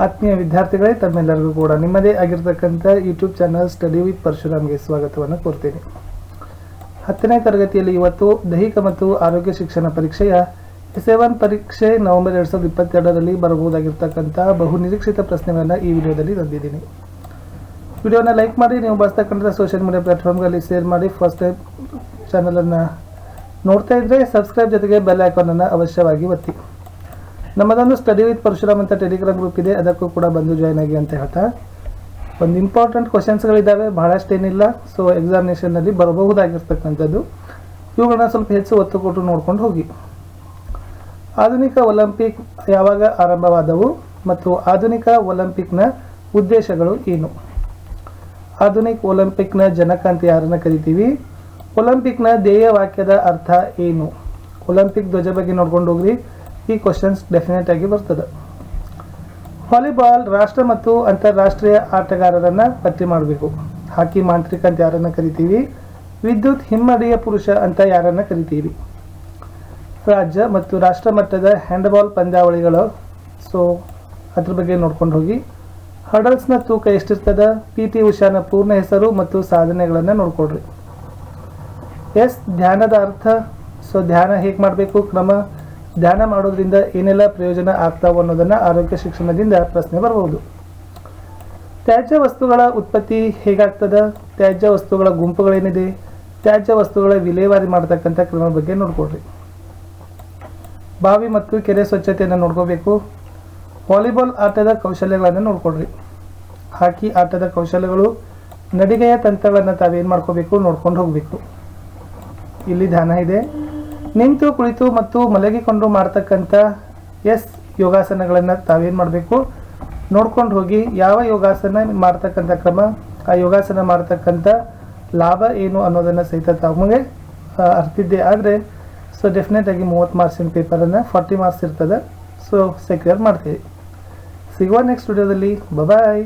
ಆತ್ಮೀಯ ವಿದ್ಯಾರ್ಥಿಗಳೇ, ತಮ್ಮೆಲ್ಲರಿಗೂ ಕೂಡ ನಿಮ್ಮದೇ ಆಗಿರತಕ್ಕಂಥ ಯೂಟ್ಯೂಬ್ ಚಾನಲ್ ಸ್ಟಡಿ ವಿತ್ ಪರಶುರಾಮ್ಗೆ ಸ್ವಾಗತವನ್ನು ಕೋರ್ತೀನಿ. 10ನೇ ತರಗತಿಯಲ್ಲಿ ಇವತ್ತು ದೈಹಿಕ ಮತ್ತು ಆರೋಗ್ಯ ಶಿಕ್ಷಣ ಪರೀಕ್ಷೆಯ ಎಸ್1 ಪರೀಕ್ಷೆ ನವೆಂಬರ್ 2022ರಲ್ಲಿ ಬರಬಹುದಾಗಿರ್ತಕ್ಕಂಥ ಬಹು ನಿರೀಕ್ಷಿತ ಪ್ರಶ್ನೆಗಳನ್ನು ಈ ವಿಡಿಯೋದಲ್ಲಿ ತಂದಿದ್ದೀನಿ. ವಿಡಿಯೋನ ಲೈಕ್ ಮಾಡಿ, ನೀವು ಬಳಸ್ತಕ್ಕಂಥ ಸೋಷಿಯಲ್ ಮೀಡಿಯಾ ಪ್ಲಾಟ್ಫಾರ್ಮ್ಗಳಲ್ಲಿ ಶೇರ್ ಮಾಡಿ. ಫಸ್ಟ್ ಟೈಮ್ ಚಾನಲನ್ನು ನೋಡ್ತಾ ಇದ್ದರೆ ಸಬ್ಸ್ಕ್ರೈಬ್ ಜೊತೆಗೆ ಬೆಲ್ ಐಕಾನನ್ನು ಅವಶ್ಯವಾಗಿ ಒತ್ತಿ. ನಮ್ಮದೊಂದು ಸ್ಟಡಿ ವಿತ್ ಪರಶುರಾಮ್ ಅಂತ ಟೆಲಿಗ್ರಾಮ್ ಗ್ರೂಪ್ ಇದೆ, ಅದಕ್ಕೂ ಕೂಡ ಬಂದು ಜಾಯ್ನ್ ಆಗಿ ಅಂತ ಹೇಳ್ತಾ ಒಂದು ಇಂಪಾರ್ಟೆಂಟ್ ಕ್ವಶನ್ಸ್ಗಳಿದ್ದಾವೆ, ಬಹಳಷ್ಟೇನಿಲ್ಲ. ಸೊ ಎಕ್ಸಾಮಿನೇಷನ್ನಲ್ಲಿ ಬರಬಹುದಾಗಿರ್ತಕ್ಕಂಥದ್ದು ಇವುಗಳನ್ನ ಸ್ವಲ್ಪ ಹೆಚ್ಚು ಒತ್ತು ಕೊಟ್ಟು ನೋಡ್ಕೊಂಡು ಹೋಗಿ. ಆಧುನಿಕ ಒಲಿಂಪಿಕ್ ಯಾವಾಗ ಆರಂಭವಾದವು ಮತ್ತು ಆಧುನಿಕ ಒಲಿಂಪಿಕ್ನ ಉದ್ದೇಶಗಳು ಏನು? ಆಧುನಿಕ ಒಲಿಂಪಿಕ್ನ ಜನಕ ಅಂತ ಯಾರನ್ನ ಕರಿತೀವಿ? ಒಲಿಂಪಿಕ್ನ ಧ್ಯೇಯ ವಾಕ್ಯದ ಅರ್ಥ ಏನು? ಒಲಿಂಪಿಕ್ ಧ್ವಜ ಬಗ್ಗೆ ನೋಡ್ಕೊಂಡು ಹೋಗ್ರಿ, ಈ ಕ್ವಶನ್ಸ್ ಡೆಫಿನೆಟ್ ಆಗಿ ಬರ್ತದೆ. ವಾಲಿಬಾಲ್ ರಾಷ್ಟ್ರ ಮತ್ತು ಅಂತಾರಾಷ್ಟ್ರೀಯ ಆಟಗಾರರನ್ನು ಪಟ್ಟಿ ಮಾಡಬೇಕು. ಹಾಕಿ ಮಾಂತ್ರಿಕ ಅಂತ ಯಾರನ್ನು ಕರಿತೀವಿ? ವಿದ್ಯುತ್ ಹಿಮ್ಮಡಿಯ ಪುರುಷ ಅಂತ ಯಾರನ್ನು ಕರಿತೀವಿ? ರಾಜ್ಯ ಮತ್ತು ರಾಷ್ಟ್ರ ಮಟ್ಟದ ಹ್ಯಾಂಡ್ಬಾಲ್ ಪಂದ್ಯಾವಳಿಗಳು, ಸೊ ಅದ್ರ ಬಗ್ಗೆ ನೋಡ್ಕೊಂಡು ಹೋಗಿ. ಹಡಲ್ಸ್ನ ತೂಕ ಎಷ್ಟಿರ್ತದ? PT ಉಷಾನ ಪೂರ್ಣ ಹೆಸರು ಮತ್ತು ಸಾಧನೆಗಳನ್ನು ನೋಡ್ಕೊಡ್ರಿ. ಧ್ಯಾನದ ಅರ್ಥ. ಸೊ ಧ್ಯಾನ ಹೇಗೆ ಮಾಡಬೇಕು, ಕ್ರಮ, ಧ್ಯಾನ ಮಾಡೋದ್ರಿಂದ ಏನೆಲ್ಲ ಪ್ರಯೋಜನ ಆಗ್ತಾವೆ ಅನ್ನೋದನ್ನು ಆರೋಗ್ಯ ಶಿಕ್ಷಣದಿಂದ ಪ್ರಶ್ನೆ ಬರಬಹುದು. ತ್ಯಾಜ್ಯ ವಸ್ತುಗಳ ಉತ್ಪತ್ತಿ ಹೇಗಾಗ್ತದ? ತ್ಯಾಜ್ಯ ವಸ್ತುಗಳ ಗುಂಪುಗಳೇನಿದೆ? ತ್ಯಾಜ್ಯ ವಸ್ತುಗಳ ವಿಲೇವಾರಿ ಮಾಡತಕ್ಕಂಥ ಕ್ರಮ ಬಗ್ಗೆ ನೋಡ್ಕೊಡ್ರಿ. ಬಾವಿ ಮತ್ತು ಕೆರೆ ಸ್ವಚ್ಛತೆಯನ್ನು ನೋಡ್ಕೋಬೇಕು. ವಾಲಿಬಾಲ್ ಆಟದ ಕೌಶಲ್ಯಗಳನ್ನು ನೋಡ್ಕೊಡ್ರಿ. ಹಾಕಿ ಆಟದ ಕೌಶಲ್ಯಗಳು, ನಡಿಗೆಯ ತಂತ್ರಗಳನ್ನು ತಾವೇನು ಮಾಡ್ಕೋಬೇಕು, ನೋಡ್ಕೊಂಡು ಹೋಗಬೇಕು. ಇಲ್ಲಿ ಧ್ಯಾನ ಇದೆ. ನಿಂತು, ಕುಳಿತು ಮತ್ತು ಮಲಗಿಕೊಂಡು ಮಾಡ್ತಕ್ಕಂಥ ಯೋಗಾಸನಗಳನ್ನು ತಾವೇನು ಮಾಡಬೇಕು, ನೋಡ್ಕೊಂಡು ಹೋಗಿ. ಯಾವ ಯೋಗಾಸನ ಮಾಡ್ತಕ್ಕಂಥ ಕ್ರಮ, ಆ ಯೋಗಾಸನ ಮಾಡ್ತಕ್ಕಂಥ ಲಾಭ ಏನು ಅನ್ನೋದನ್ನು ಸಹಿತ ತಮಗೆ ಅರ್ತಿದ್ದೆ ಆದರೆ ಸೊ ಡೆಫಿನೆಟ್ ಆಗಿ 30 ಮಾರ್ಕ್ಸಿನ ಪೇಪರನ್ನು 40 ಮಾರ್ಕ್ಸ್ ಇರ್ತದೆ. ಸೊ ಸೆಕ್ಯೂರ್ ಮಾಡ್ತೀವಿ. ಸಿಗುವ ನೆಕ್ಸ್ಟ್ ವಿಡಿಯೋದಲ್ಲಿ. ಬಾಯ್.